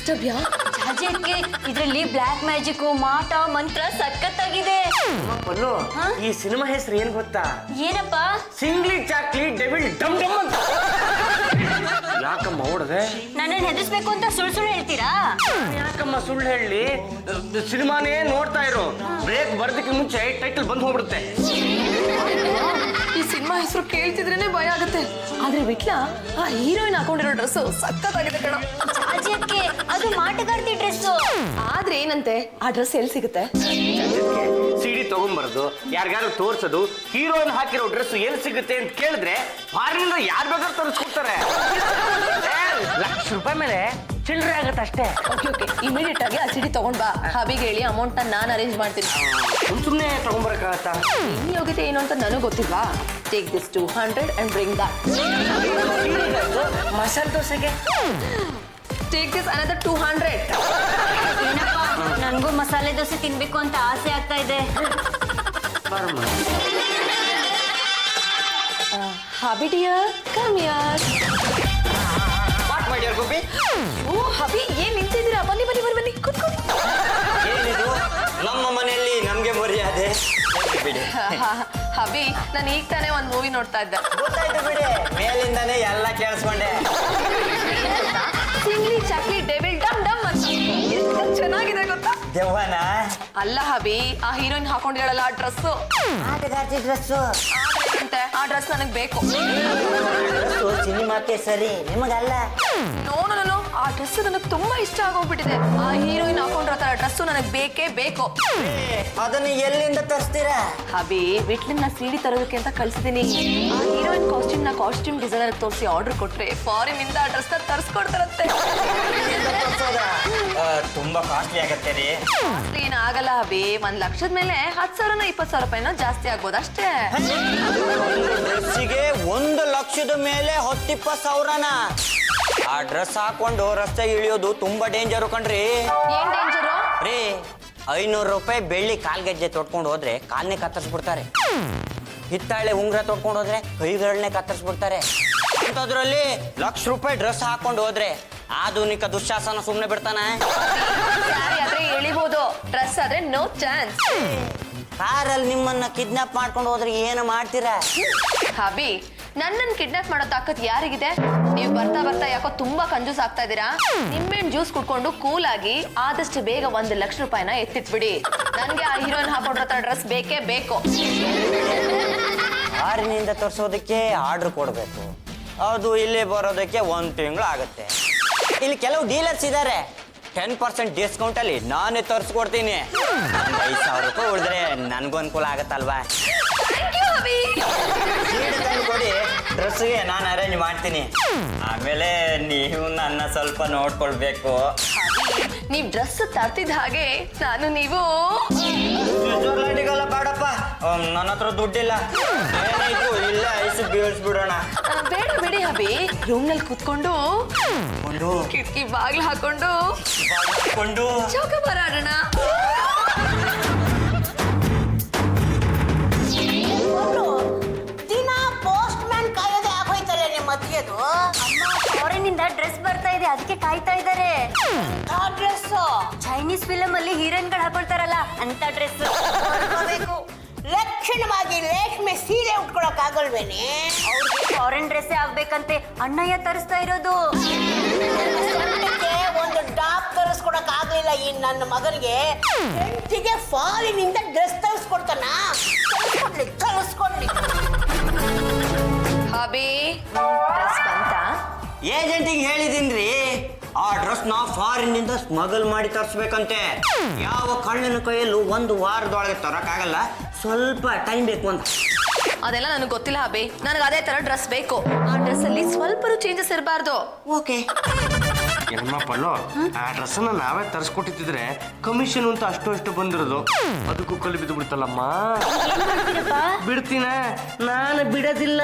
ಇಷ್ಟವ್ಯಾ ಜಾಜಕ್ಕೆ ಇದ್ರಲ್ಲಿ black magic ಮಾಟ ಮಂತ್ರ ಸಖತ್ತಾಗಿದೆ. ಪಲ್ಲು ಈ ಸಿನಿಮಾ ಹೆಸರು ಏನ್ ಗೊತ್ತಾ? ಏನಪ್ಪ? ಸಿಂಗ್ಲಿ ಚಾಕ್ಲಿ ಡೆವಿಲ್ ಡಮ್ ಡಮ್ ಅಂತ. ಯಾಕಮ್ಮ ಓಡದೆ? ನನ್ನನ್ನು ಹೆದರ್ಸ್ಬೇಕು ಅಂತ ಸುಳ್ಳು ಹೇಳ್ತೀರಾ? ಯಾಕಮ್ಮ ಸುಳ್ಳು ಹೇಳಿ? ಸಿನಿಮಾನೇ ನೋಡ್ತಾ ಇರೋ, ಬ್ರೇಕ್ ಬರ್ದಕ್ಕೆ ಮುಂಚೆ ಟೈಟಲ್ ಬಂದು ಹೋಗ್ಬಿಡುತ್ತೆ. ಈ ಸಿನಿಮಾ ಹೆಸರು ಕೇಳ್ತಿದ್ರೇನೆ ಭಯ ಆಗುತ್ತೆ. ಆದ್ರೆ ವಿಟ್ಲ ಆ ಹೀರೋಯಿನ್ ಹಾಕೊಂಡಿರೋ ಡ್ರೆಸ್ ಸಖತ್ತಾಗಿದೆ ಕಣ. ಜಾಜಕ್ಕೆ ಅದು ಮಾಟಗಾರ್ತಿ ಡ್ರೆಸ್. ಆದ್ರೆ ಏನಂತೆ ಆ ಡ್ರೆಸ್ ಎಲ್ಲಿ ಸಿಗುತ್ತೆ? ಸಿಡಿ ತಗೊಂಬರೋದು, ಯಾರಿಗಾರು ತೋರ್ಸೋದು, ಹೀರೋಯಿನ್ ಹಾಕಿರೋ ಡ್ರೆಸ್ ಎಲ್ಲಿ ಸಿಗುತ್ತೆ ಅಂತ ಕೇಳಿದ್ರೆ ಫಾರಿನಿಂದ ಯಾರು ಬೇಕಾದ್ರೂ ತರಿಸ್ಕೊಡ್ತಾರೆ. ₹1,00,000 ಮೇಲೆ ಚಿಲ್ಲರೆ ಆಗುತ್ತೆ ಅಷ್ಟೇ. ಓಕೆ ಇಮಿಡಿಯೇಟ್ ಆಗಿ ಆ ಸಿಡಿ ತಗೊಂಡ್ ಬಾ. ಹಬಿಗೆ ಹೇಳಿ ಅಮೌಂಟ್ ನಾನು ಅರೇಂಜ್ ಮಾಡ್ತೀನಿ. ಸುಮ್ಮನೆ ತಗೊಂಬರಕ್ಕಾಗತ್ತಾ? ನಿನ್ನ ಯೋಗ್ಯತೆ ಏನು ಅಂತ ನನಗೆ ಗೊತ್ತಿಲ್ವಾ? Take this 200 and bring that. ಮಸಾಲೆ ದೋಸೆಗೆ ಟೇಕ್ ದಿಸ್ another 200. ಏನಪ್ಪ, ನನ್ಗೂ ಮಸಾಲೆ ದೋಸೆ ತಿನ್ಬೇಕು ಅಂತ ಆಸೆ ಆಗ್ತಾ ಇದೆ. Hubby dear come here. What my dear Gopi? ಓ ಹಬಿ ಏನ್ ನಿಂತಿದ್ದೀರಾ? ಬನ್ನಿ ಬನ್ನಿ ಬನ್ನಿ ಬನ್ನಿ ಕೂತ್ಕೊಳ್ಳಿ. ಏನಿದು ನಮ್ಮ ಮನೆಯಲ್ಲಿ ನಮ್ಗೆ ಮರ್ಯಾದೆ ಬಿಡಿ. ಹಬಿ ನಾನು ಈಗ ತಾನೇ ಒಂದು ಮೂವಿ ನೋಡ್ತಾ ಇದ್ದೆ. ಗೊತ್ತಾಯ್ತು ಬಿಡಿ, ಮೇಲಿಂದಾನೇ ಎಲ್ಲ ಕೇಳಿಸ್ಕೊಂಡೆ. ಸಿಂಗ್ಲಿ ಚಾಕ್ಲಿ ಡೆವಿಲ್ ಡಮ್ ಡಮ್ ಅಂತ ಎಷ್ಟು ಚೆನ್ನಾಗಿದೆ ಗೊತ್ತಾ? ದೆವ್ವನ ಅಲ್ಲ ಹಬಿ, ಆ ಹೀರೋಯಿನ್ ಹಾಕೊಂಡಿರಲ್ಲ ಆ ಡ್ರೆಸ್ಸು. ಆಟಗಾರ್ತಿ ಡ್ರೆಸ್ಸು ಅಂತೆ ಆ ಡ್ರೆಸ್ ನನಗೆ ಬೇಕು. ಸಿನಿಮಾಕ್ಕೆ ಸರಿ, ನಿಮಗಲ್ಲ. ನೋ ನೋ ನೋ, ಆ ಡ್ರೆಸ್ ನನಗೆ ತುಂಬಾ ಇಷ್ಟ ಆಗೋಗ್ಬಿಟ್ಟಿದೆ. ಆ ಹೀರೋಯಿನ್ ಹಾಕೊಂಡಿರೋ ತರ ಡ್ರೆಸ್ಸು ನನಗೆ ಬೇಕೇ ಬೇಕು. ಅದನ್ನು ಎಲ್ಲಿಂದ ತರಿಸ್ತೀರಾ? ಹಬಿ ವಿಟ್ಲನ್ನ ಸಿಡಿ ತರೋದಕ್ಕೆ ಅಂತ ಕಳ್ಸಿದೀನಿ. ಆ ಹೀರೋಯಿನ್ ಕಾಸ್ಟ್ಯೂಮ್ ಡಿಸೈನರ್ ತೋರಿಸಿ ಆರ್ಡರ್ ಕೊಟ್ರೆ ಫಾರಿನ್ ಇಂದ ಆ ಡ್ರೆಸ್ ತರಿಸ್ಕೊಡ್ತಾರಂತೆ. ತುಂಬಾ ಕಾಸ್ಟ್ಲಿ ಆಗತ್ತೆ ರೀ. ಕಾಸ್ಟ್ಲಿ ಏನಾಗಲ್ಲ ಹಬಿ, 1,00,000 ಮೇಲೆ 10,000 20,000 ರೂಪಾಯಿನೋ ಜಾಸ್ತಿ ಆಗ್ಬೋದು ಅಷ್ಟೇ. ಡ್ರೆಸ್ಸಿಗೆ 1,00,000 ಮೇಲೆ 10-20,000ನ? ಆ ಡ್ರೆಸ್ ಹಾಕೊಂಡು ರಸ್ತೆಗೆ ಇಳಿಯೋದು ತುಂಬಾ ಡೇಂಜರು ಕಣ್ರಿ. ಏನ್ ಡೇಂಜರು ರೀ? 500 ರೂಪಾಯಿ ಬೆಳ್ಳಿ ಕಾಲ್ಗೆಜ್ಜೆ ತೊಟ್ಕೊಂಡು ಹೋದ್ರೆ ಕಾಲ್ನೇ ಕತ್ತರಿಸ್ಬಿಡ್ತಾರೆ. ಹಿತ್ತಾಳೆ ಉಂಗ್ರ ತೊಟ್ಕೊಂಡು ಹೋದ್ರೆ ಕೈಗಳನ್ನೇ ಕತ್ತರಿಸ್ಬಿಡ್ತಾರೆ. ಅಂಥದ್ರಲ್ಲಿ ₹1,00,000 ಡ್ರೆಸ್ ಹಾಕೊಂಡು ಹೋದ್ರೆ ಆಧುನಿಕ ದುಶ್ಯಾಸನ ಸುಮ್ಮನೆ ಬಿಡ್ತಾನೆ? ಸ್ಯಾರಿ ಆದ್ರೆ ಎಳಿಬಹುದು, ಡ್ರೆಸ್ ಆದ್ರೆ ನೋ ಚಾನ್ಸ್. ಕಾರಲ್ಲಿ ನಿಮ್ಮನ್ನ ಕಿಡ್ನಾಪ್ ಮಾಡ್ಕೊಂಡು ಹೋದ್ರೆ ಏನು ಮಾಡ್ತೀರಾ? ಹಬಿ ನನ್ನನ್ನು ಕಿಡ್ನಾಪ್ ಮಾಡೋ ತಾಕತ್ ಯಾರಿಗಿದೆ? ನೀವು ಬರ್ತಾ ಬರ್ತಾ ಯಾಕೋ ತುಂಬಾ ಕಂಜೂಸ್ ಆಗ್ತಾ ಇದ್ದೀರಾ. ನಿಮ್ಮೆಣ್ಣು ಜ್ಯೂಸ್ ಕುಡ್ಕೊಂಡು ಕೂಲ್ ಆಗಿ ಆದಷ್ಟು ಬೇಗ 1,00,000 ರೂಪಾಯಿನ ಎತ್ತಿಟ್ಬಿಡಿ. ನನ್ಗೆ ಆ ಹೀರೋಯಿನ್ ಹಾಕೊಂಡಿರೋ ಡ್ರೆಸ್ ಬೇಕೇ ಬೇಕು. ಆರಿನಿಂದ ತರಿಸೋದಕ್ಕೆ ಆರ್ಡರ್ ಕೊಡಬೇಕು, ಅದು ಇಲ್ಲಿ ಬರೋದಕ್ಕೆ 1 ತಿಂಗಳು ಆಗುತ್ತೆ. ಇಲ್ಲಿ ಕೆಲವು ಡೀಲರ್ಸ್ ಇದ್ದಾರೆ, 10% ಡಿಸ್ಕೌಂಟ್ ಅಲ್ಲಿ ನಾನೇ ತರಿಸ್ಕೊಡ್ತೀನಿ. 5,000 ರೂಪಾಯಿ ಉಳಿದ್ರೆ ನನಗೂ ಅನುಕೂಲ ಆಗತ್ತಲ್ವಾ? ಕೊಡಿ, ಡ್ರೆಸ್ಗೆ ನಾನು ಅರೇಂಜ್ ಮಾಡ್ತೀನಿ. ಆಮೇಲೆ ನೀವು ನನ್ನ ಸ್ವಲ್ಪ ನೋಡ್ಕೊಳ್ಬೇಕು. ನೀವ್ ಡ್ರೆಸ್ ತರ್ತಿದ್ ಹಾಗೆ ನಾನು ನೀವು ಸ್ವಿಟ್ಜರ್ಲ್ಯಾಂಡಿಗೆಲ್ಲ ಬೇಡಪ್ಪ, ನನ್ನ ಹತ್ರ ದುಡ್ಡಿಲ್ಲ. ಏನಾಯ್ತು ಇಲ್ಲ ಐಸು ಬೀಳ್ಸ್ಬಿಡೋಣ. ಬೇಡ ಬಿಡಿ ಹಬಿ, ರೂಮ್ ನಲ್ಲಿ ಕೂತ್ಕೊಂಡು ಕಿಟಕಿ ಬಾಗ್ಲು ಹಾಕೊಂಡು ಚೌಕ ಬರಾಡೋಣ. ದಿನ ಪೋಸ್ಟ್ ಮ್ಯಾನ್ ಕಾಯೋದೇ ಆಗೋಯ್ತಲ್ಲ ನಿಮ್ಮ ಅತ್ತಿಗೆದು. ಫಾರಿನಿಂದ ಡ್ರೆಸ್ ಬರ್ತಾ ಇದೆ, ಅದಕ್ಕೆ ಕಾಯ್ತಾ ಇದ್ದಾರೆ. ಆ ಡ್ರೆಸ್ ಚೈನೀಸ್ ಫಿಲಮ್ ಅಲ್ಲಿ ಹೀರೋಯಿನ್ಗಳು ಹಾಕೊಳ್ತಾರಲ್ಲ ಅಂತ ಡ್ರೆಸ್ ಬೇಕು. ಲಕ್ಷಣವಾಗಿ ರೇಷ್ಮೆ ಸೀರೆ ಉಟ್ಕೊಳಕ್ ಆಗಲ್ವೇನೆ? ಅವ್ರಿಗೆ ಫಾರಿನ್ ಡ್ರೆಸ್ ಆಗ್ಬೇಕಂತೆ ಅಣ್ಣಯ್ಯ ತರಿಸ್ತಾ ಇರೋದು. ಒಂದು ಟಾಪ್ ತರಿಸ್ಕೊಡಕ್ ಆಗ್ಲಿಲ್ಲ ಈ ನನ್ನ ಮಗನಿಗೆ. ಹೆಂಡತಿಗೆ ಫಾರಿನಿಂದ ಡ್ರೆಸ್ ತರಿಸ್ಕೊಡ್ತಾನ? ತರಿಸ್ಕೊಡ್ಲಿ. ಹಬಿ ಡ್ರೆಸ್ ಬಂತ? ಏಜೆಂಟಿಗೆ ಹೇಳಿದೀನ್ರಿ, ಆ ಡ್ರೆಸ್ ನಾ ಫಾರಿನಿಂದ ಸ್ಮಗಲ್ ಮಾಡಿ ತರಿಸ್ಬೇಕಂತೆ. ಯಾವ ಕಳ್ಳನ ಕೈಯಲ್ಲೂ 1 ವಾರದೊಳಗೆ ತರಕ್ಕಾಗಲ್ಲ, ಸ್ವಲ್ಪ ಟೈಮ್ ಬೇಕು ಅಂತ. ಅದೆಲ್ಲ ನನಗೆ ಗೊತ್ತಿಲ್ಲ ಹಬಿ, ನನಗೆ ಅದೇ ತರ ಡ್ರೆಸ್ ಬೇಕು. ಆ ಡ್ರೆಸ್ ಅಲ್ಲಿ ಸ್ವಲ್ಪ ಚೇಂಜಸ್ ಇರಬಾರ್ದು. ಓಕೆ. ಏನಮ್ಮ ಪಲ್ಲು, ಆ ಡ್ರೆಸ್ಸನ್ನ ನಾವೇ ತರಿಸ್ಕೊಟ್ಟಿದ್ರೆ ಕಮಿಷನ್ ಅಂತ ಅಷ್ಟು ಬಂದಿರೋದು, ಅದಕ್ಕೂ ಕಲಿ ಬಿದ್ದು ಬಿಡ್ತಲ್ಲಮ್ಮ. ಬಿಡ್ತೀನ? ನಾನು ಬಿಡೋದಿಲ್ಲ.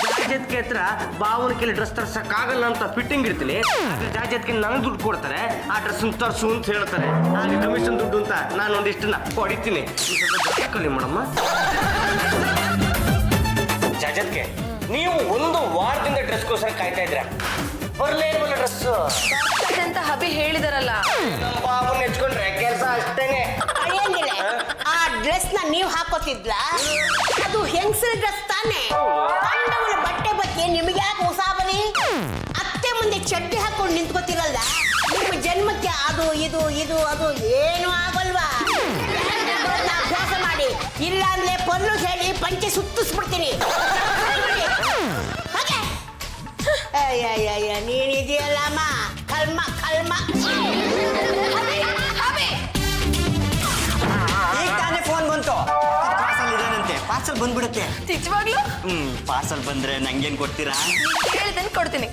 ಜಾಜತ್ಗೆ ಹತ್ರ ಬಾವನ ಕೇಳಿ ಡ್ರೆಸ್ ತರ್ಸಕ್ಕಾಗಲ್ಲ ಅಂತ ಫಿಟ್ಟಿಂಗ್ ಇಡ್ತೀನಿ. ಜಾಜತ್ಗೆ ನನಗೆ ದುಡ್ಡು ಕೊಡ್ತಾರೆ, ಆ ಡ್ರೆಸ್ ತರಿಸು ಅಂತ ಹೇಳ್ತಾರೆ. ಹಾಗೆ ಕಮಿಷನ್ ದುಡ್ಡು ಅಂತ ನಾನು ಒಂದಿಷ್ಟನ್ನ ಹೊಡಿತೀನಿ. ಕಲಿ ಮಾಡಮ್ಮ. ಜಾಜತ್ಗೆ ನೀವು 1 ವಾರದಿಂದ ಡ್ರೆಸ್ಗೋಸ್ಕರ ಕಾಯ್ತಾ ಇದ್ರ. ಬರ್ಲೇ ಇಲ್ವಲ್ಲ ಡ್ರೆಸ್ ಅಂತ ಹಬಿ ಹೇಳಿದಾರಲ್ಲ. ನಮ್ಮ ಬಾಬು ನೆಚ್ಕೊಂಡ್ರೆ ಕೆಲಸ ಅಷ್ಟೇನೆ. ಅಳಿಯಂಗಿಲ್ಲ ಆ ಡ್ರೆಸ್ ನ ನೀವು ಹಾಕೋತಿದ್ಲ ಅದು ಹೆಂಗಸರ ಡ್ರೆಸ್ ತಾನೆ. ಕಂಡವರ ಬಟ್ಟೆ ಬಗ್ಗೆ ನಿಮ್ಗೆ ಯಾಕೆ ಉಸಾಬರಿ? ಅತ್ತೆ ಮುಂದೆ ಚಡ್ಡಿ ಹಾಕೊಂಡು ನಿಂತ್ಕೋತಿರಲ್ಲ, ನಿಮ್ಮ ಜನ್ಮಕ್ಕೆ ಅದು ಇದು ಇದು ಅದು ಏನು ಆಗಲ್ವಾ? ಅಭ್ಯಾಸ ಮಾಡಿ, ಇಲ್ಲ ಅಂದ್ರೆ ಪಲ್ಲು ಹೇಳಿ ಪಂಚೆ ಸುತ್ತಿಸ್ಬಿಡ್ತೀನಿ. ಹಾಗೆ ಅಯ್ಯ ನೀನಿದೆಯಲ್ಲಮ್ಮ ಕಲ್ಮ ಕಲ್ಮ. ಈಗ ತಾನೇ ಫೋನ್ ಬಂತು, ಪಾರ್ಸಲ್ ಇದೇನಂತೆ, ಪಾರ್ಸಲ್ ಬಂದ್ಬಿಡುತ್ತೆ. ನಿಜವಾಗ್ಲೂ ಪಾರ್ಸಲ್ ಬಂದ್ರೆ ನಂಗೇನ್ ಕೊಡ್ತೀರಾ? ಹೇಳಿದನ್ ಕೊಡ್ತೀನಿ.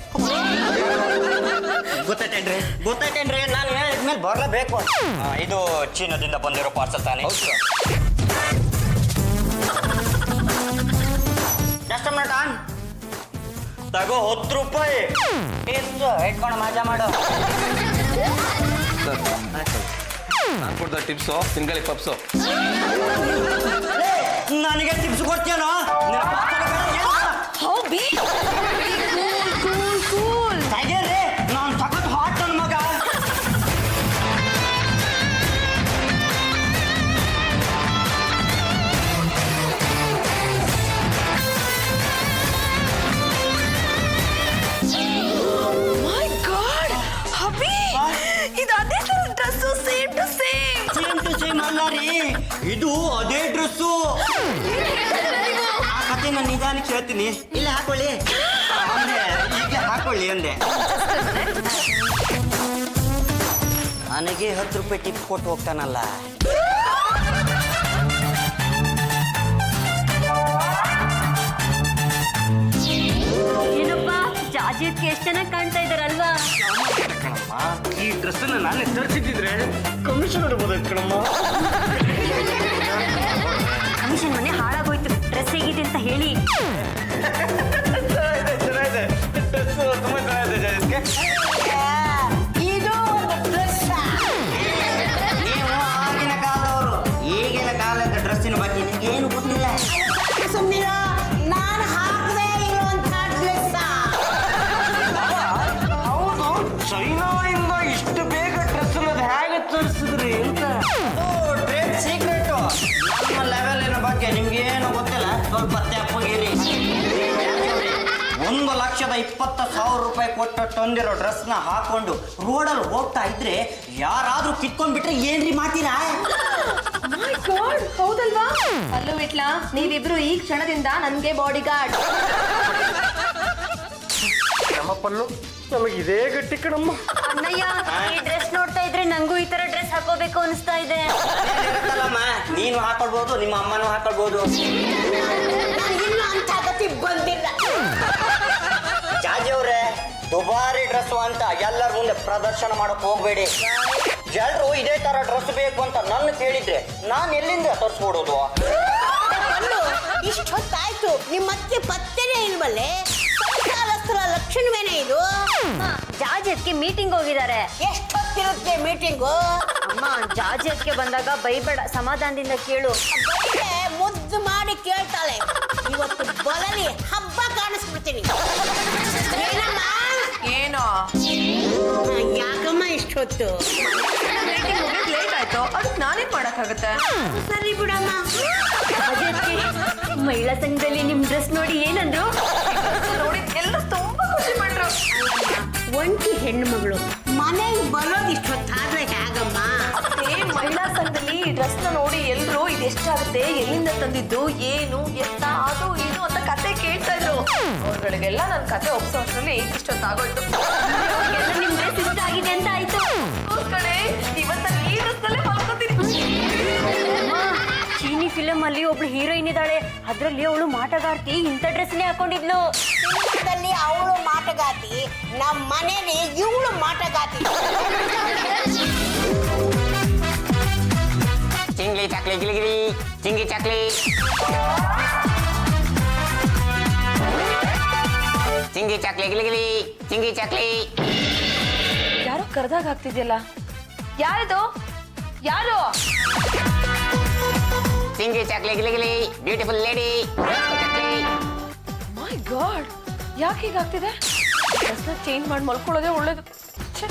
ಗೊತ್ತಾಯ್ತೇನ್ರಿ ನಾನು ಹೇಳಿದ್ಮೇಲೆ ಬರ್ಲೇಬೇಕು. ಇದು ಚೀನಾದಿಂದ ಬಂದಿರೋ ಪಾರ್ಸಲ್ ತಾನೇ? ಎಷ್ಟು ಮಿನಿಟ್ ಆನ್ ತಗೋ 10 ರೂಪಾಯಿ ಇಟ್ಕೊಂಡು ಮಜಾ ಮಾಡು. ನಾನು ಕೊಡ್ದ ಟಿಪ್ಸು ತಿಂಗಳಿಗೆ ಪಪ್ಸು. ನನಗೆ ಟಿಪ್ಸ್ ಕೊಡ್ತೀಯನೋ? ಹೌಬಿ ಕೂಲ್ ನಾನು ಸಖತ್ ಹಾಟ್ ನನ್ನ ಮಗ. ಮೈ ಗಾಡ್ ಹಬಿ ಇದು ಅದೇ ತರ dress same to same. Same to same ಅಲ್ಲ ರೀ, ಇದು ಅದೇ ಡ್ರೆಸ್ಸು. ಆ ಕತೆ ನಾನು ನಿಧಾನಕ್ಕೆ ಹೇಳ್ತೀನಿ. ಇಲ್ಲ ಹಾಕೊಳ್ಳಿ ಅಂದೆ, ಈಗ ಹಾಕೊಳ್ಳಿ ಅಂದೆ. ನನಗೆ 10 ರೂಪಾಯಿ ಟಿಪ್ ಕೊಟ್ಟು ಹೋಗ್ತಾನಲ್ಲ. ಏನಪ್ಪ ಜಾಜಿತ್ಗೆ ಎಷ್ಟು ಚೆನ್ನಾಗಿ ಕಾಣ್ತಾ ಇದಾರಲ್ವಾ? ಕಣಮ್ಮ, ಈ ಡ್ರೆಸ್ ನಾನೇ ತರಿಸಿದ್ರೆ ಕಮಿಷನ್ ಹೊಡ್ಬೋದಾಯ್ತು ಕಣಮ್ಮ. ಕಮಿಷನ್ ಮನೆ ಹಾಳಾಗೋಯ್ತು, ಡ್ರೆಸ್ ಹೇಗಿದೆ ಅಂತ ಹೇಳಿ. ಚೆನ್ನಾಗಿದೆ ಡ್ರೆಸ್, ತುಂಬಾ ಚೆನ್ನಾಗಿದೆ ಜಯಸ್ಗೆ. ಇದು ಒಂದು ಡ್ರೆಸ್. ನೀವು ಆಗಿನ ಕಾಲದವರು, ಈಗಿನ ಕಾಲದ ಡ್ರೆಸ್ಸಿನ ಬಗ್ಗೆ ನಿಮಗೇನು ಗೊತ್ತಿಲ್ಲ. ಸುಮ್ಮನಿರ, ನಾನು ಹಾಕದೇ ಇರುವಂತ ಡ್ರೆಸ್. ಹೌದು, ಚೈನಾದಿಂದ ಇಷ್ಟು ಬೇಗ ಡ್ರೆಸ್ ಅನ್ನೋದು ಹೇಗೆ ತರಿಸಿದ್ರಿ ಅಂತ. Trade secret. ನಮ್ಮ ಲೆವೆಲಿನ ಬಗ್ಗೆ ನಿಮ್ಗೇನು ಗೊತ್ತಿಲ್ಲ, ಸ್ವಲ್ಪ ತೆಪ್ಪಗಿರಿ. 1,20,000 ರೂಪಾಯಿ ಕೊಟ್ಟು ತಂದಿರೋ ಡ್ರೆಸ್ನ ಹಾಕೊಂಡು ರೋಡಲ್ಲಿ ಹೋಗ್ತಾ ಇದ್ರೆ ಯಾರಾದ್ರೂ ಕಿತ್ಕೊಂಡ್ಬಿಟ್ರೆ ಏನ್ರಿ ಮಾಡ್ತೀರಾ? ಮೈ ಗಾಡ್ ಹೌದಲ್ವಾ? ಅಲ್ಲೂ ವಿಟ್ಲಾ, ನೀವಿಬ್ರು ಈ ಕ್ಷಣದಿಂದ ನನ್ಗೆ ಬಾಡಿ ಗಾರ್ಡ್. ನಮ್ಮ ಪಲ್ಲು ನಮಗೆ ಇದೇ ಗಟ್ಟಿ ಕಣಮ್ಮ. ಅಣ್ಣಯ್ಯ, ಈ ಡ್ರೆಸ್ ನೋಡ್ತಾ ಇದ್ರೆ ನಂಗೂ ಈ ತರ ಡ್ರೆಸ್ ಹಾಕೋಬೇಕು ಅನಿಸ್ತಾ ಇದೆ. ಇರುತ್ತಲ್ಲಮ್ಮ, ನೀನು ಹಾಕೊಳ್ಬಹುದು, ನಿಮ್ಮ ಅಮ್ಮನೂ ಹಾಕೊಳ್ಬಹುದು. ನನಗಿನ್ನೂ ಅಂತ ಗತಿ ಬಂದಿಲ್ಲ. ಜಾಜಿ ಅವ್ರೆ, ದುಬಾರಿ ಡ್ರೆಸ್ ಅಂತ ಎಲ್ಲರ ಮುಂದೆ ಪ್ರದರ್ಶನ ಮಾಡಕ್ ಹೋಗ್ಬೇಡಿ. ಎಲ್ರು ಇದೇ ತರ ಡ್ರೆಸ್ ಬೇಕು ಅಂತ ನನ್ನ ಕೇಳಿದ್ರೆ ನಾನು ಎಲ್ಲಿಂದ ತರಿಸ್ಕೊಡೋದು? ಅಲ್ಲೂ ಇಷ್ಟೊತ್ತಾಯ್ತು, ನಿಮ್ಮತ್ತೆ ಪತ್ತೆನೇ ಇಲ್ವಲ್ಲೇ? ಸಂಸಾರಸ್ಥರ ಲಕ್ಷಣವೇನೆ ಇದು? ಜಾಜಿತ್ಗೆ ಮೀಟಿಂಗ್ ಹೋಗಿದ್ದಾರೆ. ಎಷ್ಟೊತ್ತಿರುತ್ತೆ ಮೀಟಿಂಗು? ಅಮ್ಮ, ಜಾಜಿತ್ಗೆ ಬಂದಾಗ ಬೈಬೇಡ, ಸಮಾಧಾನದಿಂದ ಕೇಳು. ಬೈದೆ ಮುದ್ದು ಮಾಡಿ ಕೇಳ್ತಾಳೆ. ಇವತ್ತು ಬಲಲಿ ಹಬ್ಬ ಕಾಣಿಸ್ಬಿಡ್ತೀನಿ. ಏನಮ್ಮ? ಏನೋ ಯಾಕಮ್ಮ ಇಷ್ಟೊತ್ತು? ಲೇಟ್ ಆಯ್ತು, ಅದಕ್ಕೆ ನಾನೇನ್ ಮಾಡಕ್ಕಾಗತ್ತೆ? ಸರಿ ಬಿಡಮ್ಮ. ಜಾಜಿತ್ಗೆ ಮಹಿಳಾ ಸಂಘದಲ್ಲಿ ನಿಮ್ ಡ್ರೆಸ್ ನೋಡಿ ಏನಂದ್ರು? ನೋಡಿ ಎಲ್ಲ ತುಂಬಾ ಖುಷಿ ಪಟ್ರು. ಒಂಟಿ ಹೆಣ್ಣು ಮಗಳು ಮನೆಗೆ ಬರೋದು ಇಷ್ಟೊತ್ತಾದ್ರೆ ಹೇಗಮ್ಮ? ಅದೇ ಮಹಿಳಾ ಸಂಘದಲ್ಲಿ ಈ ಡ್ರೆಸ್ ನ ನೋಡಿ ಎಲ್ರು ಇದು ಎಷ್ಟಾಗುತ್ತೆ, ಎಲ್ಲಿಂದ ತಂದಿದ್ದು, ಏನು ಎತ್ತ, ಅದು ಇದು ಅಂತ ಕತೆ ಕೇಳ್ತಾ ಇದ್ರು. ಅವ್ರಗಳಿಗೆಲ್ಲ ನನ್ ಕತೆ ಒಪ್ಸೋಷ್ಟ್ರಲ್ಲಿ ಇಷ್ಟೊತ್ತಾಗೋಯ್ತು. ಎಲ್ಲ ನಿಮ್ ಡ್ರೆಸ್ ಇಷ್ಟ ಆಗಿದೆ ಅಂತ ಆಯ್ತು. ಕಡೆ ಇವತ್ತ ಈ ಡ್ರೆಸ್ ನಲ್ಲೇ ಮಲ್ಕೋತೀನಿ. ಅಮ್ಮ, ಚೀನಿ ಫಿಲಮ್ ಅಲ್ಲಿ ಒಬ್ಳು ಹೀರೋಯಿನ್ ಇದ್ದಾಳೆ, ಅದ್ರಲ್ಲಿ ಅವಳು ಮಾಟಗಾರ್ತಿ ಇಂಥ ಡ್ರೆಸ್ನೇ ಹಾಕೊಂಡಿದ್ಲು. ಸಿನಿಮಾದಲ್ಲಿ ಅವಳು ಮಾಟಗಾತಿ, ನಮ್ಮ ಮನೇಲಿ ಇವಳು ಮಾಟಗಾತಿ. ಚಿಂಗ್ಲಿ ಚಾಕ್ಲಿ ಗಿಲಿಗಿರಿ, ಚಿಂಗಿ ಚಾಕ್ಲಿ, ಚಿಂಗಿ ಚಾಕ್ಲಿ ಗಿಲಿಗಿರಿ, ಚಿಂಗಿ ಚಾಕ್ಲಿ. ಯಾರೋ ಕರ್ದಾಗ ಆಗ್ತಿದ್ಯಲ್ಲ, ಯಾರಿದು? ಯಾರು? ಚಿಂಗಿ ಚಾಕ್ಲಿ ಗಿಲಿಗಿಲಿ, ಬ್ಯೂಟಿಫುಲ್ ಲೇಡಿ. ಮೈ ಗಾಡ್, ಯಾಕೆ ಹೀಗಾಗ್ತಿದೆ? ಡ್ರೆಸ್ನ ಚೇಂಜ್ ಮಾಡಿ ಮಲ್ಕೊಳ್ಳೋದೇ ಒಳ್ಳೇದು. ಛೆ.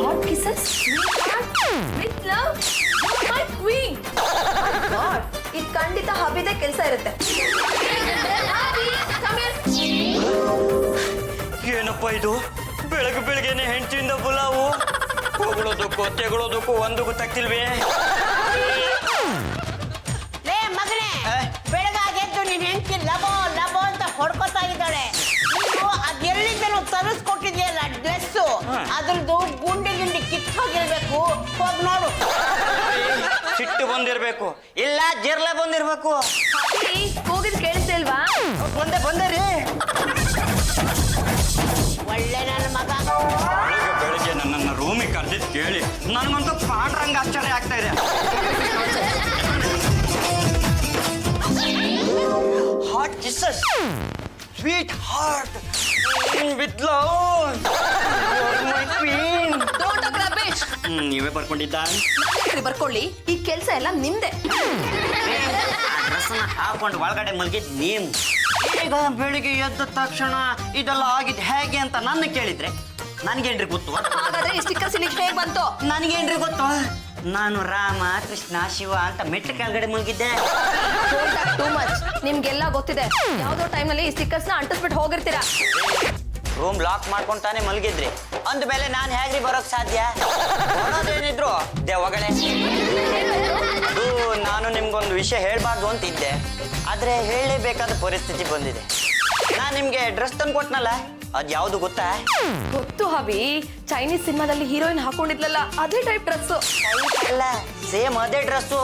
Hot kisses, sweetheart, with love, you're my queen. My God, ಇದು ಖಂಡಿತ ಹಬಿದೆ ಕೆಲಸ ಇರುತ್ತೆ. Abby, come here. ಏನಪ್ಪ ಇದು ಬೆಳಗ್ಗೆ ಬೆಳಗ್ಗೆನೆ ಹೆಂಡತಿಯಿಂದ ಬುಲಾವು ಹೊಗಳೋದಕ್ಕೂ ತೆಗಳೋದಕ್ಕೂ ಒಂದು ಗೊತ್ತಾಗ್ತಿಲ್ವೇ? ಲೇ ಮಗನೇ, ಬೆಳಗಾಗೆದ್ದು ನೀನ್ ಹೆಂಡತಿ ಲಬೋ ಲಬೋ ಅಂತ ಹೊಡ್ಕೊತಾ ಇದ್ದಾಳೆ. ನೀನು ಅದೆಲ್ಲಿಂದನೂ ತರಿಸ್ಕೊಟ್ಟಿದ್ಯಲ್ಲ ಡ್ರೆಸ್ಸು, ಅದ್ರದ್ದು ಗುಂಡಿ ಗಿಂಡಿ ಕಿತ್ತು ಹೋಗಿರ್ಬೇಕು. ಹೋಗ್ ನೋಡು. ಸಿಟ್ಟು ಬಂದಿರ್ಬೇಕು, ಇಲ್ಲ ಜರ್ಲೆ ಬಂದಿರ್ಬೇಕು. ಕೂಗಿದ್ ಕೇಳಿಸ್ತಿಲ್ವಾ? ಬಂದೆ ರೀ. ಒಳ್ಳೆ ನನ್ನ ಮಗ. ಬೆಳಗ್ಗೆ ಬೆಳಗ್ಗೆ ನನ್ನನ್ನ ರೂಮಿಗೆ ಕರೆದಿದ್ದು ಕೇಳಿ ನನಗಂತೂ ಪಾಂಡ್ರಂಗ ಆಶ್ಚರ್ಯ ಆಗ್ತಾ ಇದೆ. Hot ಕಿಸಸ್, sweet heart with love, my queen. Don't talk rubbish. ನೀವೇ ಬರ್ಕೊಂಡಿದ್ದ? ಬರ್ಕೊಳ್ಳಿ, ಈ ಕೆಲಸ ಎಲ್ಲ ನಿಮ್ದೆ. ಡ್ರೆಸ್ನ ಹಾಕೊಂಡು ಒಳಗಡೆ ಮಲಗಿದ್ ನೀನು. ಈಗ ಬೆಳಿಗ್ಗೆ ಎದ್ದ ತಕ್ಷಣ ಇದೆಲ್ಲ ಆಗಿದ್ದು ಹೇಗೆ ಅಂತ ನನ್ನ ಕೇಳಿದ್ರೆ ನನ್ಗೇನ್ರಿ ಗೊತ್ತು? ಹಾಗಾದ್ರೆ ಈ ಸ್ಟಿಕ್ಕರ್ಸ್ ಇಲ್ಲಿ ಹೇಗ್ ಬಂತು? ನನ್ಗೇನ್ರಿ ಗೊತ್ತು? ನಾನು ರಾಮ ಕೃಷ್ಣ ಶಿವ ಅಂತ ಮೆಟ್ಲು ಕೆಳಗಡೆ ಮಲಗಿದ್ದೆ. Too much. ನಿಮ್ಗೆಲ್ಲ ಗೊತ್ತಿದೆ, ಯಾವ್ದೋ ಟೈಮ್ನಲ್ಲಿ ಈ ಸ್ಟಿಕ್ಕರ್ಸ್ ನ ಅಂಟಿಸ್ಬಿಟ್ಟು ಹೋಗಿರ್ತೀರಾ. ರೂಮ್ ಲಾಕ್ ಮಾಡ್ಕೊಂಡು ತಾನೇ ಮಲಗಿದ್ರಿ, ಅಂದ್ಮೇಲೆ ನಾನು ಹೇಗ್ರಿ ಬರೋಕ್ ಸಾಧ್ಯ? ಏನಿದ್ರು ದೇವಗಳೇ. ಅದು ನಾನು ನಿಮ್ಗೊಂದು ವಿಷಯ ಹೇಳ್ಬಾರ್ದು ಅಂತಿದ್ದೆ, ಆದ್ರೆ ಹೇಳಲೇಬೇಕಾದ ಪರಿಸ್ಥಿತಿ ಬಂದಿದೆ. ನಾನು ನಿಮ್ಗೆ ಡ್ರೆಸ್ ತಂದು ಕೊಟ್ನಲ್ಲ, ಅದ್ ಯಾವ್ದು ಗೊತ್ತಾ? ಗೊತ್ತು ಹವಿ, ಚೈನೀಸ್ ಸಿನಿಮಾದಲ್ಲಿ ಹೀರೋಯಿನ್ ಹಾಕೊಂಡಿದ್ಲಲ್ಲ ಅದೇ ಟೈಪ್ ಡ್ರೆಸ್. ಅಲ್ಲ, ಸೇಮ್ ಅದೇ ಡ್ರೆಸ್ಸು.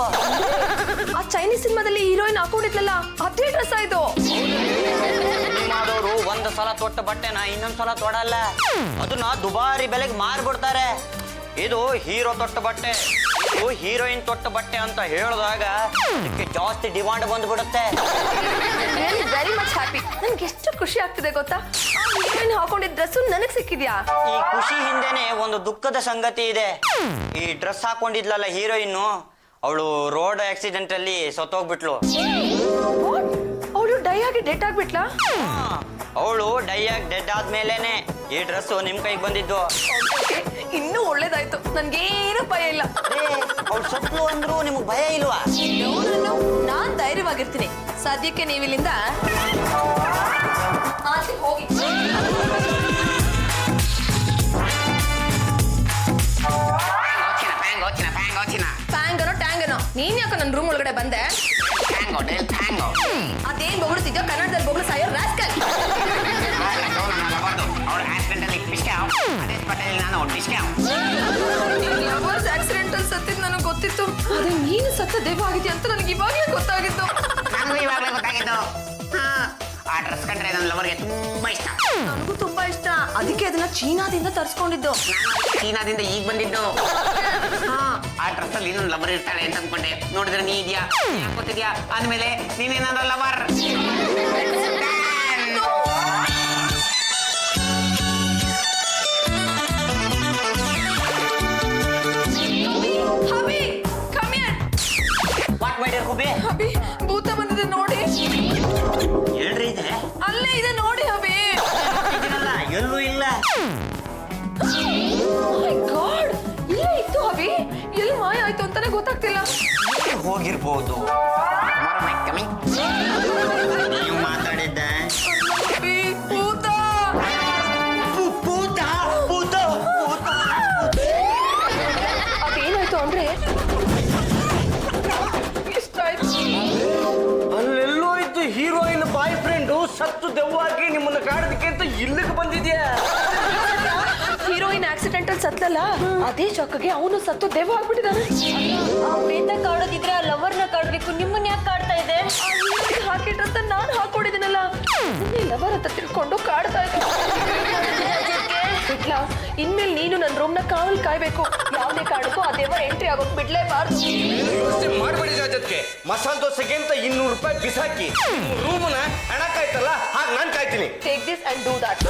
ಆ ಚೈನೀಸ್ ಸಿನಿಮಾದಲ್ಲಿ ಹೀರೋಯಿನ್ ಹಾಕೊಂಡಿದ್ಲಲ್ಲ ಅದೇ ಡ್ರೆಸ್ ಇದು. ಸಿನಿಮಾದವರು ಒಂದು ಸಲ ತೊಟ್ಟ ಬಟ್ಟೆನ ಇನ್ನೊಂದ್ಸಲ ತೊಡಲ್ಲ, ಅದನ್ನ ದುಬಾರಿ ಬೆಲೆಗೆ ಮಾರ್ಬಿಡ್ತಾರೆ. ಇದು ಹೀರೋ ತೊಟ್ಟ ಬಟ್ಟೆ, ಇದು ಹೀರೋಯಿನ್ ತೊಟ್ಟ ಬಟ್ಟೆ ಅಂತ ಹೇಳಿದಾಗ ಅದಕ್ಕೆ ಜಾಸ್ತಿ ಡಿಮಾಂಡ್ ಬಂದ್ಬಿಡುತ್ತೆ. Very much happy. ನನ್ಗೆ ಎಷ್ಟು ಖುಷಿ ಆಗ್ತಿದೆ ಗೊತ್ತಾ, ಆ ಹೀರೋಯಿನ್ ಹಾಕೊಂಡಿದ್ದ ಡ್ರೆಸ್ ನನಗ್ ಸಿಕ್ಕಿದ್ಯಾ. ಈ ಖುಷಿ ಹಿಂದೆನೆ ಒಂದು ದುಃಖದ ಸಂಗತಿ ಇದೆ. ಈ ಡ್ರೆಸ್ ಹಾಕೊಂಡಿದ್ಲಲ್ಲ ಹೀರೋಯಿನ್, ಅವಳು ರೋಡ್ ಆಕ್ಸಿಡೆಂಟ್ ಅಲ್ಲಿ ಸತ್ತೋಗ್ಬಿಟ್ಲು. ಅವಳು ಡೈ ಆಗಿ ಡೆಡ್ ಆಗ್ಬಿಟ್ಲಾ? ಅವಳು ಡೈ ಆಗಿ ಡೆಡ್ ಆದ್ಮೇಲೆನೆ ಈ ಡ್ರೆಸ್ ನಿಮ್ ಕೈಗೆ ಬಂದಿದ್ದು. ಇನ್ನೂ ಒಳ್ಳೇದಾಯ್ತು, ನನ್ಗೇನು ಭಯ ಇಲ್ಲ. ಅವಳು ಸತ್ಲು ಅಂದ್ರು ನಿಮಗ್ ಭಯ ಇಲ್ವಾ? ನಾನ್ ಧೈರ್ಯವಾಗಿರ್ತೀನಿ. ಸದ್ಯಕ್ಕೆ ನೀವಿಲ್ಲಿಂದ ಆಚೆ ಹೋಗಿ. ಟ್ಯಾಂಗನೋ ಟ್ಯಾಂಗನೋ, ನೀನ್ ಯಾಕೆ ನನ್ನ ರೂಮ್ ಒಳಗಡೆ ಬಂದೆ? ಅದೇನ್ ಬೊಗಳ್ತಿದ್ಯೋ ಕನ್ನಡದಲ್ಲಿ ಬೊಗಳು ಸಾಯೋ ರಾಸ್ಕಲ್. ಆಕ್ಸಿಡೆಂಟ್ ಅಲ್ಲಿ ಸತ್ತಿದ್ ನನಗೆ ಗೊತ್ತಿತ್ತು, ಅದೇ ನೀನು ಸತ್ತ ದೇವ ಆಗಿದ್ಯಾ ಅಂತ ನನಗೆ ಇವಾಗಲೇ ಗೊತ್ತಾಗಿತ್ತು. ಆ ಡ್ರೆಸ್ ಕಂಡ್ರೆ ನನ್ನ ಲವರ್ಗೆ ತುಂಬಾ ಇಷ್ಟ. ನನಗೂ ತುಂಬಾ ಇಷ್ಟ, ಅದಕ್ಕೆ ಅದನ್ನ ಚೀನಾದಿಂದ ತರಿಸ್ಕೊಂಡಿದ್ದು. ಚೀನಾದಿಂದ ಈಗ ಬಂದಿದ್ದು. ಆ ಡ್ರೆಸ್ ಅಲ್ಲಿ ನನ್ನ ಲವರ್ ಇರ್ತಾಳೆ ಅಂತ ಅನ್ಕೊಂಡೆ, ನೋಡಿದ್ರೆ ನೀ ಇದೆಯಾ ಗೊತ್ತಿದ್ಯಾ, ಆದ್ಮೇಲೆ ನೀನೇ ನನ್ನ lover. What my dear hubby? Hubby, ಭೂತ ಬಂದಿದೆ ನೋಡಿ. ಹೇಳ್ರಿ ಇದೆ, ಅಲ್ಲೇ ಇದೆ ನೋಡಿ ಹಬಿ. ಇದನ್ನಲ್ಲ, ಎಲ್ಲೂ ಇಲ್ಲ. ಮೈ ಗಾಡ್, ಇಲ್ಲೇ ಇತ್ತು ಹಬಿ. ಎಲ್ಲಿ ಮಾಯ ಆಯ್ತು ಅಂತಾನೆ ಗೊತ್ತಾಗ್ತಿಲ್ಲ. ಹೋಗಿರ್ಬೋದು. ನೀವು ಮಾತಾಡಿದ್ದ ಹಬಿ, ಭೂತ. ಭೂತ ಭೂತ ಭೂತ. ಅದೇನಾಯ್ತು ಅಂದ್ರೆ ಇಷ್ಟ ಆಯ್ತು. ಅಲ್ಲೆಲ್ಲೋ ಇದ್ದು ಹೀರೋಯಿನ್ ಬಾಯ್ ಫ್ರೆಂಡು ಸತ್ತು ದೆವ್ವಾಗಿ ನಿಮ್ಮನ್ನ ಕಾಡೋದಕ್ಕೆ ಅಂತ ಇಲ್ಲಿಗೆ ಬಂದಿದ್ಯಾ? ಹೀರೋಯಿನ್ ಆಕ್ಸಿಡೆಂಟ್ ಅಲ್ಲಿ ಸತ್ತಲ್ಲ, ಅದೇ ಚೊಕ್ಕಗೆ ಅವನು ಸತ್ತು ದೆವ್ವ ಆಗ್ಬಿಟ್ಟಿದ್ದಾನೆ. ಆ ಪ್ರೇತ ಕಾಡೋದಿದ್ರೆ ಆ ಲವರ್ನ ಕಾಡ್ಬೇಕು, ನಿಮ್ಮನ್ನ ಯಾಕೆ ಕಾಡ್ತಾ ಇದೆ? ಹಾಕಿಟ್ರಂತ ನಾನು ಹಾಕೊಂಡಿದ್ದೀನಲ್ಲ, ಲವರ್ ಅಂತ ತಿಳ್ಕೊಂಡು ಕಾಡ್ತಾ ಇದ್ದೆ. ಬಿಡ್ಲಾ, ಇನ್ಮೇಲೆ ನೀನು ನನ್ನ ರೂಮ್ನ ಕಾವಲ್ ಕಾಯ್ಬೇಕು. ಯಾವುದೇ ಕಾರಣಕ್ಕೂ ಆ ದೇವರ ಎಂಟ್ರಿ ಆಗೋಕ್ ಬಿಡ್ಲೇಬಾರ್ದು. ವ್ಯವಸ್ಥೆ ಮಾಡಬೇಡಿ ಜೊತೆಗೆ ಮಸಾಲೆ ದೋಸೆಗೆ ಅಂತ 200 ರೂಪಾಯಿ ಬಿಸಾಕಿ ರೂಮ್ನ ಹಣ ಕಾಯ್ತಲ್ಲ, ಹಾಗೆ ನಾನು ಕಾಯ್ತೀನಿ. Take this and do that.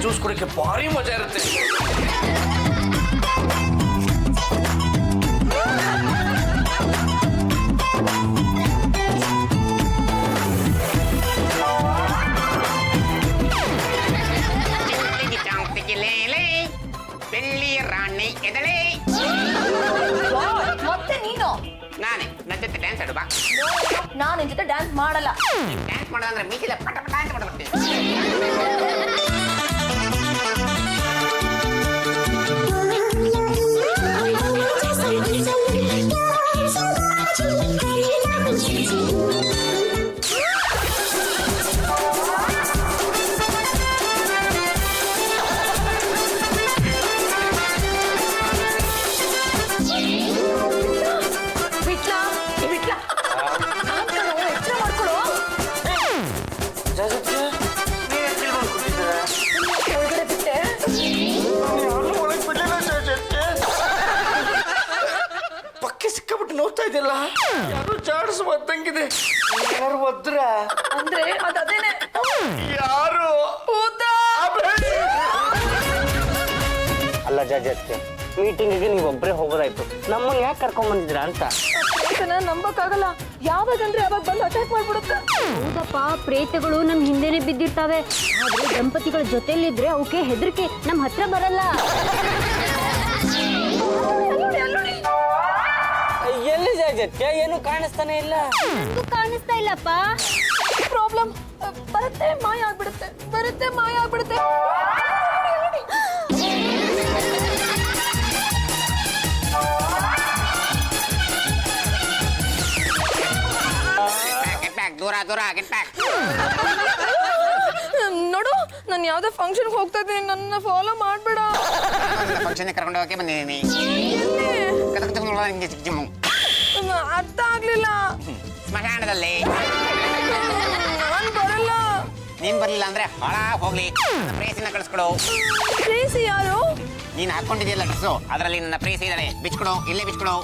Juice ಕುಡಿಯಕ್ಕೆ ಭಾರಿ ಮಜಾ ಇರುತ್ತೆ. ಬೆಳ್ಳಿ ರಾಣಿ ಎದಳೆ ಮತ್ತೆ ನೀನು ನಾನೇ ನನ್ನ ಜೊತೆ ಡ್ಯಾನ್ಸ್ ಆಡು ಬಾ. ನಾನು ನಿನ್ ಜೊತೆ ಡ್ಯಾನ್ಸ್ ಮಾಡಲ್ಲ. ಡ್ಯಾನ್ಸ್ ಮಾಡೋದಂದ್ರೆ ಮೀಸಿಲ್ಲ ಪಟ ಪಟ ಅಂತ ಮಾಡ್ಬಿಡ್ತೀನಿ. ಪಕ್ಕೆ ಸಿಕ್ಕಾಬಿಟ್ಟು ನೋಡ್ತಾ ಇದೆಯಲ್ಲ, ಯಾರು ಚಾಡ್ಸ್ ಒದ್ದಂಗಿದೆ. ಯಾರು ಒದ್ರ ಅಂದ್ರೆ ಅದೇನೆ ಯಾರು ಅಲ್ಲ ಜಾಜತ್ಗೆ, ಮೀಟಿಂಗಿಗೆ ನೀವು ಒಬ್ಬರೇ ಹೋಗೋದಾಯ್ತು, ನಮ್ಮನ್ನ ಯಾಕೆ ಕರ್ಕೊಂಡ್ ಬಂದಿದ್ರ ಅಂತ. ನಂಬಕ್ಕಾಗಲ್ಲ, ಯಾವಾಗಂದ್ರೆ ಯಾವಾಗ ಬಂದು ಅಟ್ಯಾಕ್ ಮಾಡ್ಬಿಡುತ್ತೆ. ಹೌದಪ್ಪ, ಪ್ರೇತಗಳು ನಮ್ ಹಿಂದೆನೆ ಬಿದ್ದಿರ್ತಾವೆ. ಆದ್ರೆ ದಂಪತಿಗಳ ಜೊತೆಲಿದ್ರೆ ಅವಕ್ಕೆ ಹೆದರಿಕೆ ನಮ್ ಹತ್ರ ಬರಲ್ಲ. ಎಲ್ಲಿ ಜಾಜತ್ಗೆ ಏನು ಕಾಣಿಸ್ತಾನೆ ಇಲ್ಲ. ಕಾಣಿಸ್ತಾ ಇಲ್ಲಪ್ಪ. ಪ್ರಾಬ್ಲಮ್ ಬರುತ್ತೆ ಮಾಯ ಆಗ್ಬಿಡುತ್ತೆ, ಬರುತ್ತೆ ಮಾಯ ಆಗ್ಬಿಡುತ್ತೆ. ಗೆಟ್ ಬ್ಯಾಕ್, ದೂರ ದೂರ ಗೆಟ್ ಬ್ಯಾಕ್. ನೋಡು, ನಾನು ಯಾವ್ದೋ ಫಂಕ್ಷನ್ಗೆ ಹೋಗ್ತಾ ಇದ್ದೀನಿ, ನನ್ನ ಫಾಲೋ ಮಾಡ್ಬೇಡ. ಫಂಕ್ಷನ್ ಕರ್ಕೊಂಡು ಹೋಗಕ್ಕೆ ಬಂದಿದ್ದೀನಿ. ಹಿಂಗೆ ಚಿಕ್ಕ ಜಿಮ್ಮು ಅರ್ಥ ಆಗ್ಲಿಲ್ಲ. ಸ್ಮಶಾನದಲ್ಲಿ ನಾನು ಬರಲ್ಲ. ನೀನ್ ಬರ್ಲಿಲ್ಲ ಅಂದ್ರೆ ಹಾಳ ಹೋಗ್ಲಿ, ನನ್ನ ಪ್ರೇಸಿನ ಕಳಿಸ್ಕೊಡು. ಪ್ರೇಸಿ ಯಾರು? ನೀನ್ ಹಾಕೊಂಡಿದ್ಯಲ್ಲ ಡ್ರೆಸ್ಸು, ಅದರಲ್ಲಿ ನನ್ನ ಪ್ರೇಸಿ ಇದ್ದಾಳೆ. ಬಿಚ್ಕೊಡು, ಇಲ್ಲೇ ಬಿಚ್ಕೊಡು.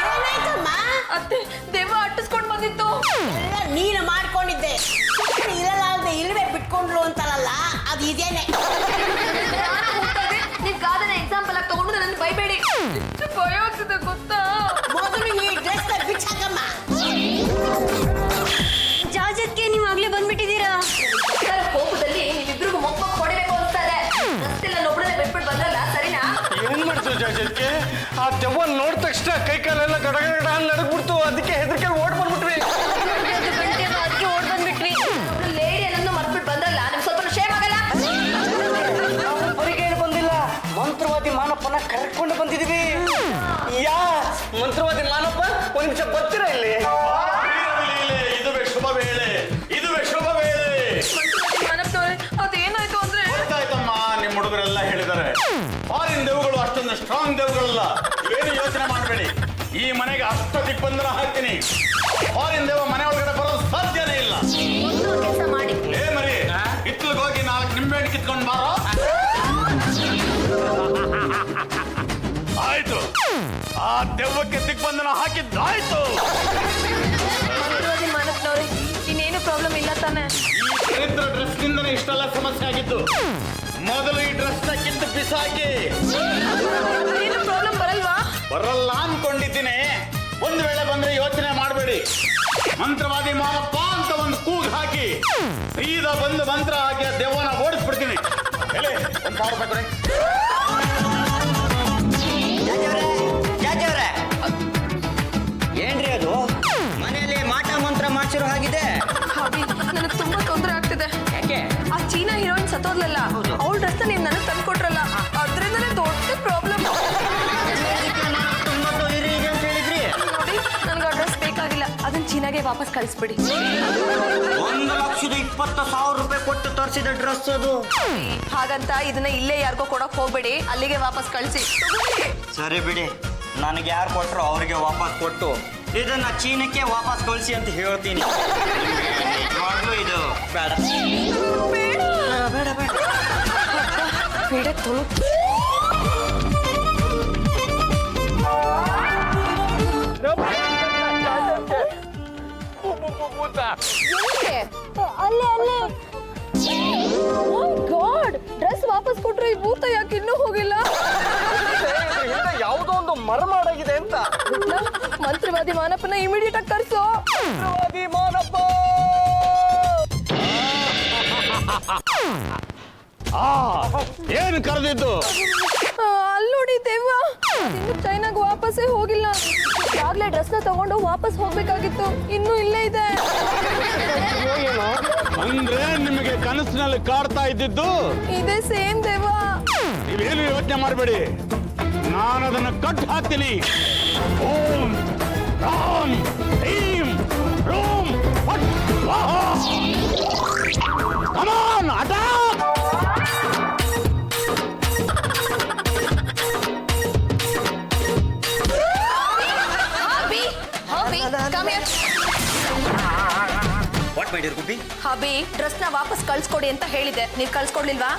ಏನಾಯ್ತಮ್ಮ? ಅತ್ತೆ, ದೆವ್ವ ಅಟ್ಟಿಸ್ಕೊಂಡು ಬಂದಿತ್ತು. ಎಲ್ಲ ನೀನು ಮಾಡ್ಕೊಂಡಿದ್ದೆ. ಇರಲ್ಲ ಅಂದ್ರೆ ಇಲ್ವೇ ಬಿಟ್ಕೊಂಡ್ರು ಅಂತಾರಲ್ಲ, ಅದು ಇದೇನೆ. ನೀವ್ ಗಾದನ ಎಕ್ಸಾಂಪಲ್ ಆಗಿ ತಗೊಂಡು ನನ್ನ ಬೈಬೇಡಿ. ಭಯ ಆಗ್ತದೆ ಗೊತ್ತಾ? ಮೊದಲು ಈ ಡ್ರೆಸ್ ಬಿಚ್ಚಾಕಮ್ಮ. ಜಾಜತ್ಗೆ ನೀವ್ ಆಗ್ಲೇ ಬಂದ್ಬಿಟ್ಟಿದ್ದೀರಾ. ಸರ್, ಕೋಪದಲ್ಲಿ ನೀವಿಬ್ರಿಗೂ ಮೊಕ್ಕ ಹೊಡಿಬೇಕು ಅಂತಾರೆ. ರಸ್ತೆಲ್ಲ ಒಬ್ಬರನ್ನೇ ಬಿಟ್ಬಿಟ್ಟು ಬಂದ್ರಲ್ಲ, ಸರಿನಾ? ಏನ್ ಮಾಡ್ತು ಜಾಜತ್ಗೆ? ಆ ದೆವ್ವ ನೋಡಿದ ತಕ್ಷಣ ಕೈ ಕಾಲೆಲ್ಲ ಗಡಗಡ ನಡಗ್ಬಿಡ್ತು. ಅದಕ್ಕೆ ಹೆದರಿಕೆ ಓಡ್ ಬಂದ್ಬಿಟ್ವಿ. ಅದಕ್ಕೆ ಓಡ್ ಬಂದ್ಬಿಟ್ವಿ. ಲೇಡಿ ಅನ್ನೋದು ಮರ್ಬಿಟ್ಟು ಬಂದ್ರಲ್ಲ, ನಿಮ್ಗೆ ಸ್ವಲ್ಪ ಶೇಮ್ ಆಗಲ್ಲ? ಹೊರಗೆ ಬಂದಿಲ್ಲ, ಮಂತ್ರವಾದಿ ಮಾನಪ್ಪನ ಕರ್ಕೊಂಡು ಬಂದಿದೀವಿ. ಯಾ ಮಂತ್ರವಾದಿ ಮಾನಪ್ಪ, ಒಂದ್ ನಿಮಿಷ ಬರ್ತೀರಾ ಇಲ್ಲಿ? ಇದುವೇ ಶುಭ ವೇಳೆ, ಇದುವೇ ಶುಭ ವೇಳೆ. ಅದೇನಾಯ್ತು ಅಂದ್ರೆ, ಗೊತ್ತಾಯ್ತಮ್ಮ, ನಿಮ್ಮ ಹುಡುಗರೆಲ್ಲ ಹೇಳಿದ್ದಾರೆ. ಫಾರಿನ್ ದೇವುಗಳು ಅಷ್ಟೊಂದು ಸ್ಟ್ರಾಂಗ್ ದೇವುಗಳಲ್ಲ. ಏನು ಯೋಚನೆ ಮಾಡಬೇಡಿ, ಈ ಮನೆಗೆ ಅಷ್ಟ ದಿಗ್ಬಂಧನ ಹಾಕ್ತೀನಿ. ಫಾರಿನ್ ದೇವ ಮನೆ ಒಳಗಡೆ ಬರೋದು ಸಾಧ್ಯನೇ ಇಲ್ಲ. ಕೆಲಸ ಮಾಡಿ. ಏ ಮರಿ, ಹಿತ್ತಲಿಗೆ ಹೋಗಿ 4 ನಿಂಬೆಹಣ್ಣು ಕಿತ್ಕೊಂಡು ಬಾರೋ. ಆಯ್ತು, ಆ ದೆವ್ವಕ್ಕೆ ದಿಗ್ಬಂಧನ ಹಾಕಿದ್ದಾಯ್ತು. ಮನಸ್ನವ್ರೆ, ಇನ್ನೇನು ಪ್ರಾಬ್ಲಮ್ ಇಲ್ಲ ತಾನೆ? ಈ ದರಿದ್ರ ಡ್ರೆಸ್ ನಿಂದನೇ ಇಷ್ಟೆಲ್ಲ ಸಮಸ್ಯೆ ಆಗಿತ್ತು. ಮೊದಲು ಈ ಡ್ರೆಸ್ ನ ಕಿತ್ತು ಬಿಸಾಕಿ. ಏನು ಪ್ರಾಬ್ಲಮ್ ಬರಲ್ವಾ? ಬರಲ್ಲ ಅನ್ಕೊಂಡಿದ್ದೀನಿ. ಒಂದು ವೇಳೆ ಬಂದ್ರೆ ಯೋಚನೆ ಮಾಡಬೇಡಿ. ಮಂತ್ರವಾದಿ ಮಾನಪ್ಪ ಅಂತ ಒಂದು ಕೂಗ್ ಹಾಕಿ ಸೀದಾ ಬಂದು ಮಂತ್ರ ಹಾಕಿ ಆ ದೆವ್ವನ ಓಡಿಸ್ಬಿಡ್ತೀನಿ. ಹೇಳಿ, 1,000 ರೂಪಾಯಿ ಕೊಡಿ. ಜಾಜವ್ರೆ, ಏನ್ರಿ ಅದು ಮನೆಯಲ್ಲಿ ಮಾಟ ಮಂತ್ರ ಮಾಡ್ಸಿರೋ ಹಾಗಿದೆ? ಹಾಗೆ ನನಗೆ ತುಂಬಾ ತೊಂದರೆ ಆಗ್ತಿದೆ. ಯಾಕೆ? ಆ ಚೀನಾ ಹೀರೋಯಿನ್ ಸತ್ತೋದ್ಲಲ್ಲ, ಅವಳ ಡ್ರೆಸ್ ನೀವು ನನಗೆ ತಂದು ಕೊಟ್ರಲ್ಲ, ಅದರಿಂದನೇ ದೊಡ್ಡ ಪ್ರಾಬ್ಲಮ್. ತುಂಬಾ ಇದೆ ಅಂತ ಹೇಳಿದ್ರಿ. ನೋಡಿ, ನನಗೆ ಆ ಡ್ರೆಸ್ ಬೇಕಾಗಿಲ್ಲ, ಅದನ್ನ ಚೀನಾಗೆ ವಾಪಸ್ ಕಳಿಸ್ಬಿಡಿ. 1,20,000 ರೂಪಾಯಿ ಕೊಟ್ಟು ತರಿಸಿದ ಡ್ರೆಸ್ ಅದು. ಹಾಗಂತ ಇದನ್ನ ಇಲ್ಲೇ ಯಾರಿಗೋ ಕೊಡಕ್ ಹೋಗ್ಬೇಡಿ, ಅಲ್ಲಿಗೆ ವಾಪಸ್ ಕಳಿಸಿ. ಸರಿ ಬಿಡಿ, ನನಗೆ ಯಾರು ಕೊಟ್ಟರು ಅವ್ರಿಗೆ ವಾಪಸ್ ಕೊಟ್ಟು ಇದನ್ನ ಚೀನಕ್ಕೆ ವಾಪಸ್ ಕಳಿಸಿ ಅಂತ ಹೇಳ್ತೀನಿ. ನಿಜವಾಗ್ಲೂ ಇದು ಬೇಡ. ಬೇಡ ಬೇಡ ಬೇಡ ತೊಳು. ಮರಮಾಡಾಗಿದೆ ಅಂತ. ಮಂತ್ರವಾದಿ ಮಾನಪ್ಪನ ಇಮಿಡಿಯೇಟ್ ಆಗಿ ಕರ್ಸೋ. ಮಂತ್ರವಾದಿ ಮಾನಪ್ಪ ಏನು ಕರೆದಿದ್ದು? ಅಲ್ಲಿ ನೋಡಿ ದೆವ್ವ, ಇನ್ನು ಚೈನಾಗ ವಾಪಸ್ಸೇ ಹೋಗಿಲ್ಲ. ಆಗ್ಲೇ ಡ್ರೆಸ್ನ ತಗೊಂಡು ವಾಪಸ್ ಹೋಗ್ಬೇಕಾಗಿತ್ತು, ಇನ್ನೂ ಇಲ್ಲೇ ಇದೆ. ಅಂದ್ರೆ ನಿಮಗೆ ಕನಸಿನಲ್ಲಿ ಕಾಡ್ತಾ ಇದ್ದಿದ್ದು ಇದೇ ಸೇಮ್ ದೆವ್ವ. ನೀವೇನು ಯೋಚನೆ ಮಾಡಬೇಡಿ, ನಾನು ಅದನ್ನು ಕಟ್ ಹಾಕ್ತೀನಿ. ಓಂ ರಾಮ್ ಹೀಂ ರೂಮ್ ಫಟ್ ಸ್ವಾಹಾ. Come on, attack! Hubby, come here. What my dear ಗುಬ್ಬಿ? ಹಬಿ, ಡ್ರೆಸ್ನ ವಾಪಸ್ ಕಳ್ಸ್ಕೊಡಿ ಅಂತ ಹೇಳಿದೆ, ನೀವ್ ಕಳ್ಸ್ಕೊಡ್ಲಿಲ್ವಾ?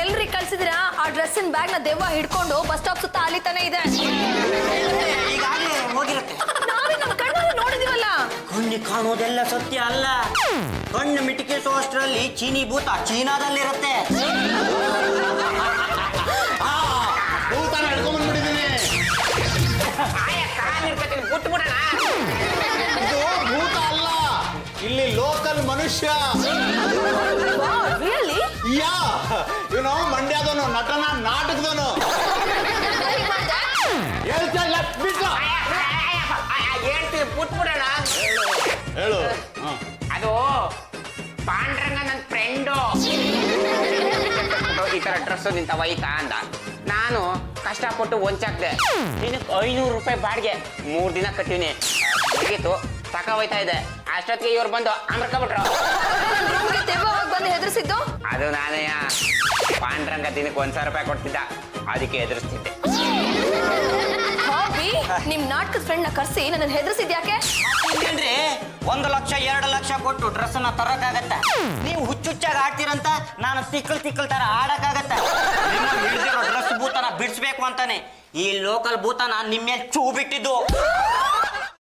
ಎಲ್ರಿ ಕಳ್ಸಿದಿರಾ? ಆ ಡ್ರೆಸ್ಸಿನ ಬ್ಯಾಗ್ ನ ದೆವ್ವ ಹಿಡ್ಕೊಂಡು ಬಸ್ ಸ್ಟಾಪ್ ಸುತ್ತ ಅಲಿತಾನೆ ಇದೆ. ಈಗಾಗಲೇ ಹೋಗಿರುತ್ತೆ. ನಾವೇ ನಮ್ ಕಣ್ಣಲ್ಲಿ ನೋಡಿದಿವಲ್ಲ. ಕಣ್ಣಿ ಕಾಣೋದೆಲ್ಲ ಸತ್ಯ ಅಲ್ಲ. ಕಣ್ಣು ಮಿಟಿಕಿಸುವಷ್ಟರಲ್ಲಿ ಚೀನಿ ಭೂತ ಚೀನಾದಲ್ಲಿರುತ್ತೆ. ಭೂತಾನ ಹಿಡ್ಕೊಂಡ್ಬಂದ್ಬಿಟ್ಟಿದ್ದೀನಿ. ಇದು ಭೂತ ಅಲ್ಲ, ಇಲ್ಲಿ ಲೋಕಲ್ ಮನುಷ್ಯ. ರಿಯಲಿ? ಯಾ, ಇವನು ಮಂಡ್ಯದವನು, ನಟನ ನಾಟಕದವನು. ಹೇಳ್ತಾ ಬಿಟ್ಟು ಹೇಳ್ತೀವಿ ಪುಟ್ಬಿಡೋಣ. ಹೇಳು. ಅದು ಪಾಂಡ್ರಂಗ ನನ್ನ ಫ್ರೆಂಡು ಈ ತರ ಡ್ರೆಸ್ ನಿಂತ ಒಯ್ತಾ ಅಂದ. ನಾನು ಕಷ್ಟಪಟ್ಟು ಹೊಂಚಾಕ್ದೆ. ದಿನಕ್ಕೆ 500 ರೂಪಾಯಿ ಬಾಡಿಗೆ, 3 ದಿನ ಕಟ್ಟಿನಿ. ಮುಗೀತು, ತಕ ಹೋಯ್ತಾ ಇದೆ. ಅಷ್ಟೊತ್ತಿಗೆ ಇವ್ರು ಬಂದು ಅಮರ್ಕೊಬಿಟ್ರು. ದೆವ್ವ ಬಂದು ಹೆದರ್ಸಿದ್ದು? ಅದು ನಾನೇ. ಪಾಂಡ್ರಂಗ ದಿನಕ್ಕೆ 1,000 ರೂಪಾಯಿ ಕೊಡ್ತಿದ್ದ, ಅದಕ್ಕೆ ಎದುರಿಸ್ತಿದ್ದೆ. ಹಾಬಿ, ನಿಮ್ ನಾಟಕದ ಫ್ರೆಂಡ್ ನ ಕರ್ಸಿ ನನ್ನ ಹೆದರ್ಸಿದ್ಯಾಕೆ? ಇನ್ನೇನ್ರಿ, 1 ಲಕ್ಷ 2 ಲಕ್ಷ ಕೊಟ್ಟು ಡ್ರೆಸ್ ಅನ್ನ ತರಕಾಗತ್ತ? ನೀವು ಹುಚ್ಚುಚ್ಚಾಗಿ ಆಡ್ತೀರಂತ ನಾನು ತಿಕ್ಕಲ್ ತರ ಆಡಕ್ಕಾಗತ್ತ? ಹಿಡಿದಿರೋ ಡ್ರೆಸ್ ಭೂತನ ಬಿಡಿಸ್ಬೇಕು ಅಂತಾನೆ ಈ ಲೋಕಲ್ ಭೂತನ ನಿಮ್ಮ ಮೇಲೆ ಚೂ ಬಿಟ್ಟಿದ್ದು.